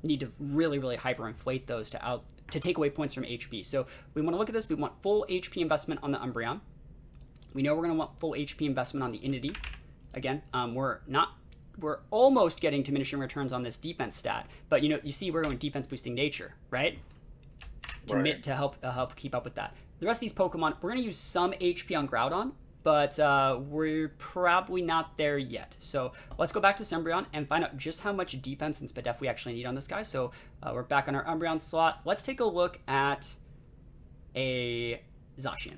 need to really hyperinflate those to take away points from HP. So we want to look at this. We want full HP investment on the Umbreon. We know we're going to want full HP investment on the Indeedee. Again, we're almost getting diminishing returns on this defense stat, but you see we're going defense boosting nature, right? To help keep up with that. The rest of these Pokemon, we're going to use some HP on Groudon, but we're probably not there yet. So let's go back to Umbreon and find out just how much defense and SpDef we actually need on this guy. So we're back on our Umbreon slot. Let's take a look at a Zacian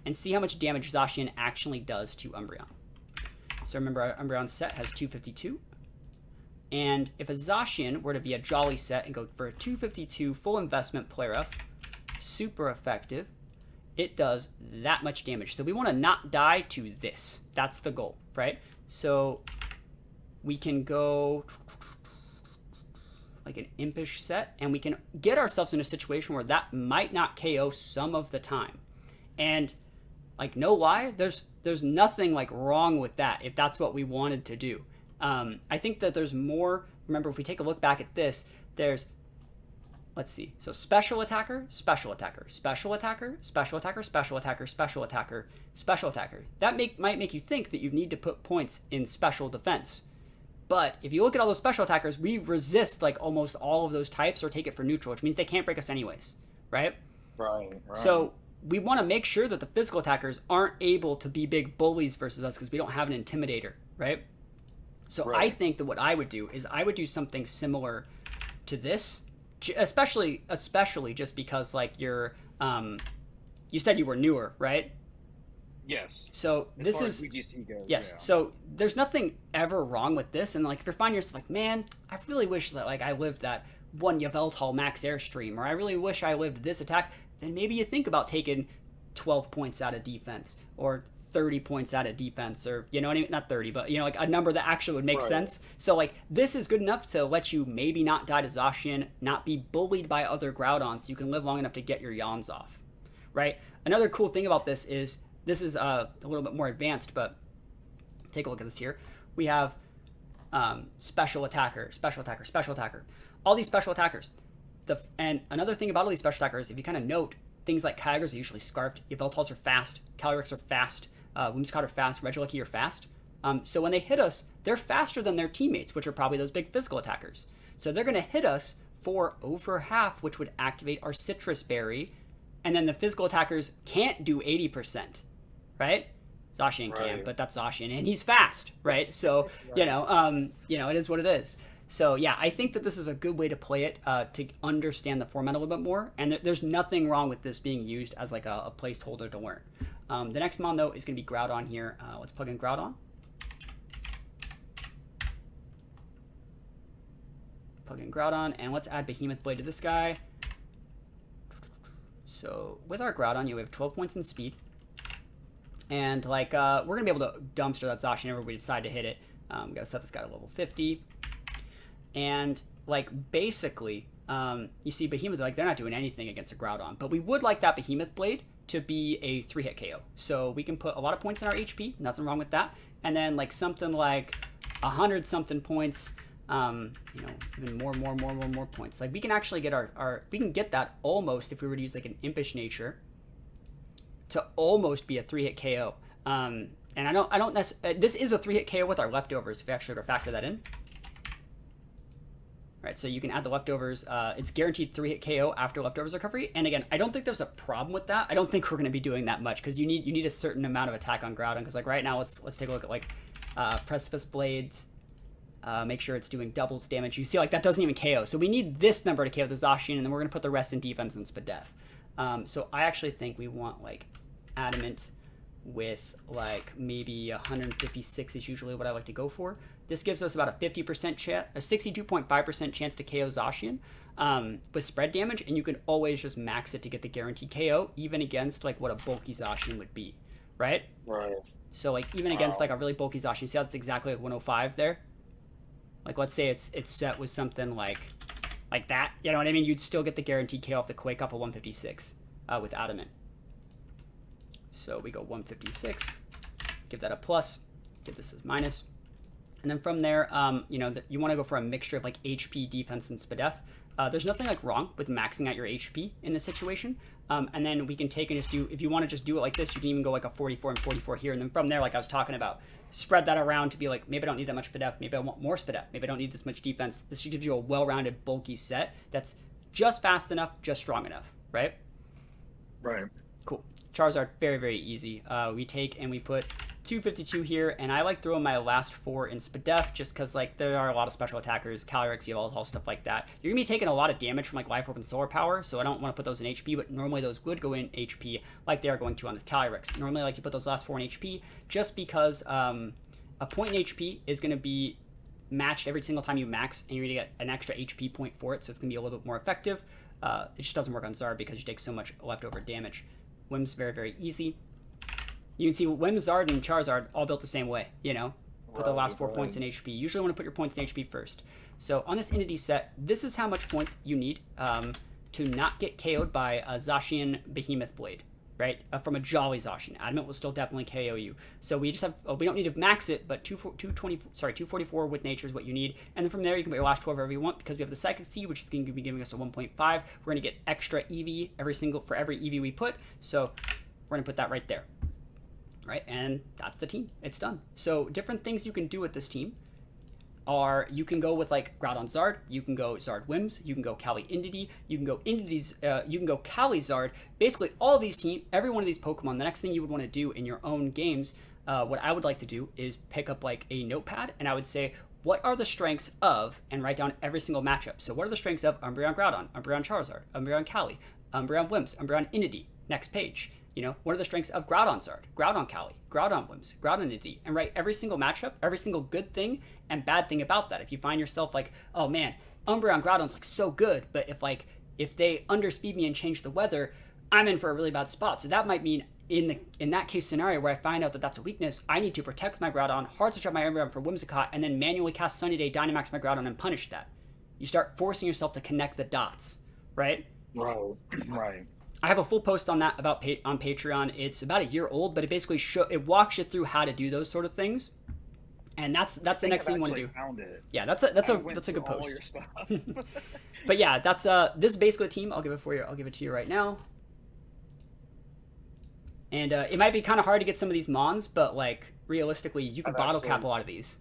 and see how much damage Zacian actually does to Umbreon. So remember, our Umbreon set has 252. And if a Zacian were to be a Jolly set and go for a 252 full investment player up, super effective, it does that much damage. So we want to not die to this. That's the goal, right? So we can go like an Impish set, and we can get ourselves in a situation where that might not KO some of the time. And like, no lie, there's nothing like wrong with that if that's what we wanted to do. I think that there's more. Remember, if we take a look back at this, there's, let's see. So special attacker, special attacker, special attacker, special attacker, special attacker, special attacker, special attacker. That might make you think that you need to put points in special defense. But if you look at all those special attackers, we resist like almost all of those types or take it for neutral, which means they can't break us anyways, right? Right. So we want to make sure that the physical attackers aren't able to be big bullies versus us because we don't have an intimidator, right? So I think that what I would do is I would do something similar to this, especially just because like you said you were newer, right? Yes. So As this far is as VGC goes, yes. yeah. So there's nothing ever wrong with this, and like if you're finding yourself like, man, I really wish that like I lived that one Yveltal max airstream, or I really wish I lived this attack, then maybe you think about taking 12 points out of defense or 30 points out of defense, or not 30, but like a number that actually would make sense. So like this is good enough to let you maybe not die to Zacian, not be bullied by other Groudons, so you can live long enough to get your yawns off, right? Another cool thing about this is a little bit more advanced, but take a look at this here. We have special attacker, special attacker, special attacker, all these special attackers. And another thing about all these special attackers, if you kind of note, things like Kyogres are usually scarfed, Yveltals are fast, Calyrex are fast, Whimsicott are fast, Regieleki are fast. So when they hit us, they're faster than their teammates, which are probably those big physical attackers. So they're going to hit us for over half, which would activate our Citrus Berry, and then the physical attackers can't do 80%, right? Zacian can, but that's Zacian, and he's fast, right? So, it is what it is. So, yeah, I think that this is a good way to play it to understand the format a little bit more, and there's nothing wrong with this being used as like a placeholder to learn. The next mon, though, is going to be Groudon here. Let's plug in Groudon. plug in Groudon, and let's add Behemoth Blade to this guy. So with our Groudon, we have 12 points in speed. And like, we're going to be able to dumpster that Zacian whenever we decide to hit it. We got to set this guy to level 50. And like, basically, you see Behemoth, like, they're not doing anything against a Groudon. But we would like that Behemoth Blade to be a 3-hit KO. So we can put a lot of points in our HP. Nothing wrong with that. And then like something like 100 something points, you know, even more points. Like we can actually get we can get that almost if we were to use like an Impish Nature to almost be a 3-hit KO. And I don't necessarily, this is a 3-hit KO with our leftovers if we actually were to factor that in. Right, so you can add the leftovers. It's guaranteed 3-hit KO after leftovers recovery. And again, I don't think there's a problem with that. I don't think we're going to be doing that much because you need a certain amount of attack on Groudon. Because like right now, let's take a look at like Precipice Blades. Make sure it's doing doubles damage. You see like that doesn't even KO. So we need this number to KO the Zacian, and then we're going to put the rest in defense and Spadef. So I actually think we want like Adamant with like maybe 156 is usually what I like to go for. This gives us about a 50% chance, a 62.5% chance to KO Zacian with spread damage, and you can always just max it to get the guaranteed KO, even against like what a bulky Zacian would be, right? Right. So like even against like a really bulky Zacian, see how that's exactly like 105 there? Like let's say it's set with something like that, you know what I mean? You'd still get the guaranteed KO off the Quake off of 156 with Adamant. So we go 156, give that a plus, give this as minus. And then from there, you know, you want to go for a mixture of like HP, defense, and Spadef. There's nothing like wrong with maxing out your HP in this situation. And then we can take and just do, if you want to just do it like this, you can even go like a 44 and 44 here. And then from there, like I was talking about, spread that around to be like, maybe I don't need that much Spadef. Maybe I want more Spadef. Maybe I don't need this much defense. This should give you a well-rounded, bulky set that's just fast enough, just strong enough, right? Right. Cool. Charizard, very, very easy. We take and we put 252 here, and I like throwing my last 4 in Spadef just because like there are a lot of special attackers, Calyrex, all stuff like that. You're gonna be taking a lot of damage from like Life Orb and Solar Power, so I don't want to put those in HP, but normally those would go in HP like they are going to on this Calyrex. Normally I like to put those last 4 in HP just because a point in HP is going to be matched every single time you max, and you're going to get an extra HP point for it, so it's going to be a little bit more effective. It just doesn't work on Zard because you take so much leftover damage. Whim's very, very easy. You can see Whim, Zard, and Charizard all built the same way, you know? Put the last 4 points in HP. You usually want to put your points in HP first. So on this Entity set, this is how much points you need to not get KO'd by a Zacian Behemoth Blade, right? From a Jolly Zacian. Adamant will still definitely KO you. So we just have, we don't need to max it, but 244 with nature is what you need. And then from there, you can put your last 12 wherever you want because we have the Psychic Seed, which is going to be giving us a 1.5. We're going to get extra EV for every EV we put. So we're going to put that right there. Right, and that's the team. It's done. So different things you can do with this team are you can go with like Groudon Zard, you can go Zard Whims, you can go Cali Entity, you can go Entities, you can go Cali Zard. Basically, all of these teams, every one of these Pokemon. The next thing you would want to do in your own games, what I would like to do is pick up like a notepad, and I would say, what are the strengths of, and write down every single matchup. So what are the strengths of Umbreon Groudon, Umbreon Charizard, Umbreon Cali, Umbreon Whims, Umbreon Entity. Next page. You know, what are the strengths of Groudon Zard, Groudon Cali, Groudon Whims, Groudon Entity, and write every single matchup, every single good thing and bad thing about that. If you find yourself like, oh man, Umbreon Groudon's like so good, but if they underspeed me and change the weather, I'm in for a really bad spot. So that might mean in that case scenario where I find out that that's a weakness, I need to protect my Groudon, hard switch out my Umbreon for Whimsicott, and then manually cast Sunny Day, Dynamax my Groudon, and punish that. You start forcing yourself to connect the dots, right? Right. I have a full post on that on Patreon. It's about a year old, but it basically it walks you through how to do those sort of things, and that's the next thing you want to do. Found it. Yeah, that's a good post. All your stuff. But yeah, that's this is basically a team. I'll give it for you. I'll give it to you right now. And it might be kind of hard to get some of these Mons, but like realistically, you can bottle cap a lot of these.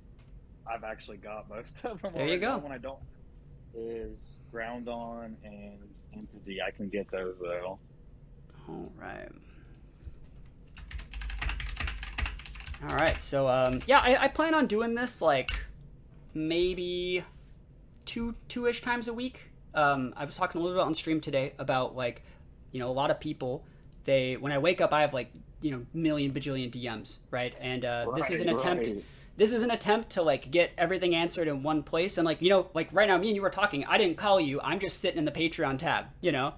I've actually got most of them. There you go. When I don't is Groudon and Entity. I can get those though. All right, so yeah, I plan on doing this like maybe two-ish times a week. I was talking a little bit on stream today about like, you know, a lot of people, when I wake up, I have like, you know, million bajillion DMs, right? And this is an attempt this is an attempt to like get everything answered in one place. And like, you know, like right now, me and you were talking. I didn't call you. I'm just sitting in the Patreon tab. You know,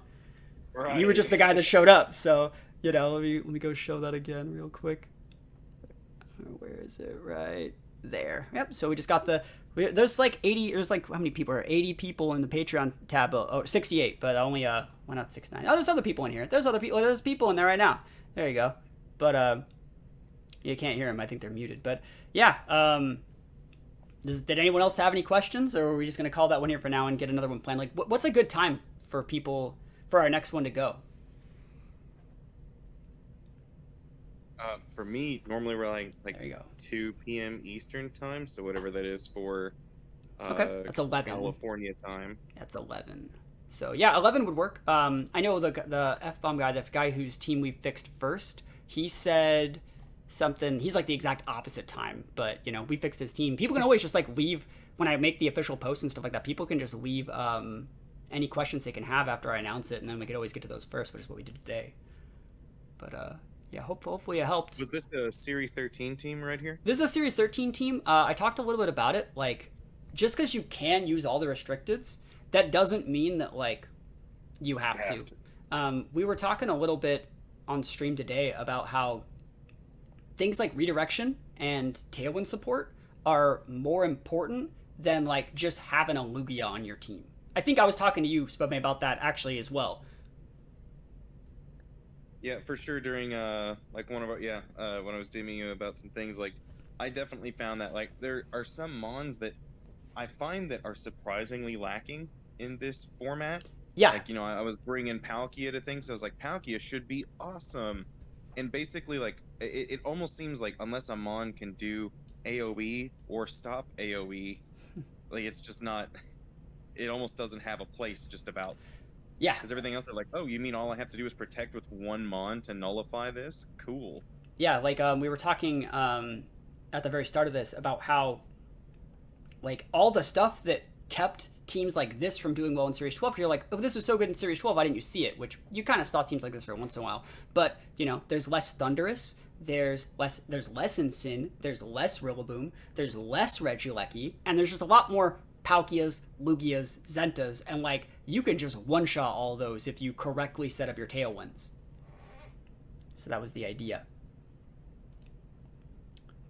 Right. you were just the guy that showed up. So you know, let me go show that again real quick. Where is it? Right there. Yep. So we just got there's like 80. There's like how many people are 80 people in the Patreon tab? Oh, 68, but only why not 69? Oh, there's other people in here. There's other people. There's people in there right now. There you go. But you can't hear them. I think they're muted. But yeah. Did anyone else have any questions, or are we just gonna call that one here for now and get another one planned? Like, what's a good time for people for our next one to go? For me, normally we're like There you go. 2 p.m. Eastern time, so whatever that is for Okay, that's 11. California time. That's 11. So yeah, 11 would work. I know the F-bomb guy, the guy whose team we fixed first, he said something. He's like the exact opposite time, but you know, we fixed his team. People can always just like leave when I make the official posts and stuff like that. People can just leave any questions they can have after I announce it, and then we could always get to those first, which is what we did today. But yeah, hopefully it helped. Was this a Series 13 team right here? This is a Series 13 team. I talked a little bit about it. Like, just because you can use all the restricteds, that doesn't mean that like you have to. We were talking a little bit on stream today about how things like redirection and tailwind support are more important than like just having a Lugia on your team. I think I was talking to you, Spudman, about that actually as well. Yeah, for sure. During like one of our when I was DMing you about some things, like I definitely found that like there are some mons that I find that are surprisingly lacking in this format. Yeah. Like, you know, I was bringing Palkia to things, so I was like, Palkia should be awesome. And basically, like, it almost seems like unless a mon can do AoE or stop AoE, like, it's just not, it almost doesn't have a place just about. Yeah. Because everything else is like, oh, you mean all I have to do is protect with one mon to nullify this? Cool. Yeah, like, we were talking at the very start of this about how, like, all the stuff that kept teams like this from doing well in Series 12, because you're like, oh, this was so good in Series 12, why didn't you see it? Which you kind of saw teams like this for once in a while. But, you know, there's less Thunderous, there's less Ensign, there's less Rillaboom, there's less Regieleki, and there's just a lot more Palkias, Lugias, Zentas, and, like, you can just one-shot all those if you correctly set up your Tailwinds. So that was the idea.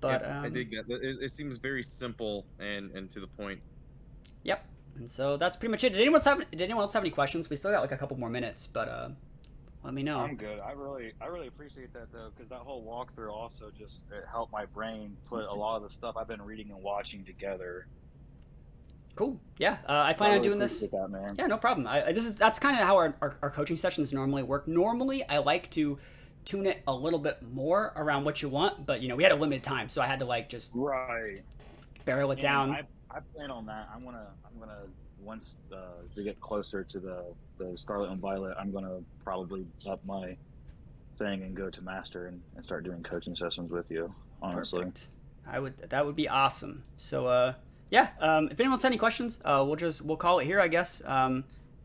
But, yeah, I dig that. It seems very simple and to the point. Yep. And so that's pretty much it. Did anyone else have any questions? We still got like a couple more minutes, but let me know. I'm good. I really appreciate that though, because that whole walkthrough also just it helped my brain put a lot of the stuff I've been reading and watching together. Cool. Yeah. I plan on doing this. That, man. Yeah, no problem. That's kind of how our coaching sessions normally work. Normally, I like to tune it a little bit more around what you want, but you know, we had a limited time, so I had to like just barrel it down. I plan on that. I'm gonna once we get closer to the Scarlet and Violet, I'm gonna probably up my thing and go to Master and start doing coaching sessions with you. Honestly, perfect. That would be awesome. So yeah, if anyone's has any questions, we'll call it here, I guess. I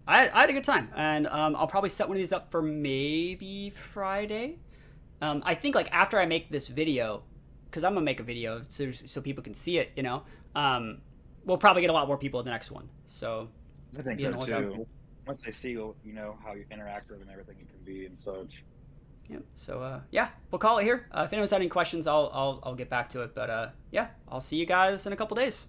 had a good time, and I'll probably set one of these up for maybe Friday. I think like after I make this video, because I'm gonna make a video so people can see it, you know. We'll probably get a lot more people in the next one. So I think so too. Once they see, you know, how you interact with and everything it can be and such. Yeah. So yeah, we'll call it here. If anyone's had any questions, I'll get back to it. But yeah, I'll see you guys in a couple days.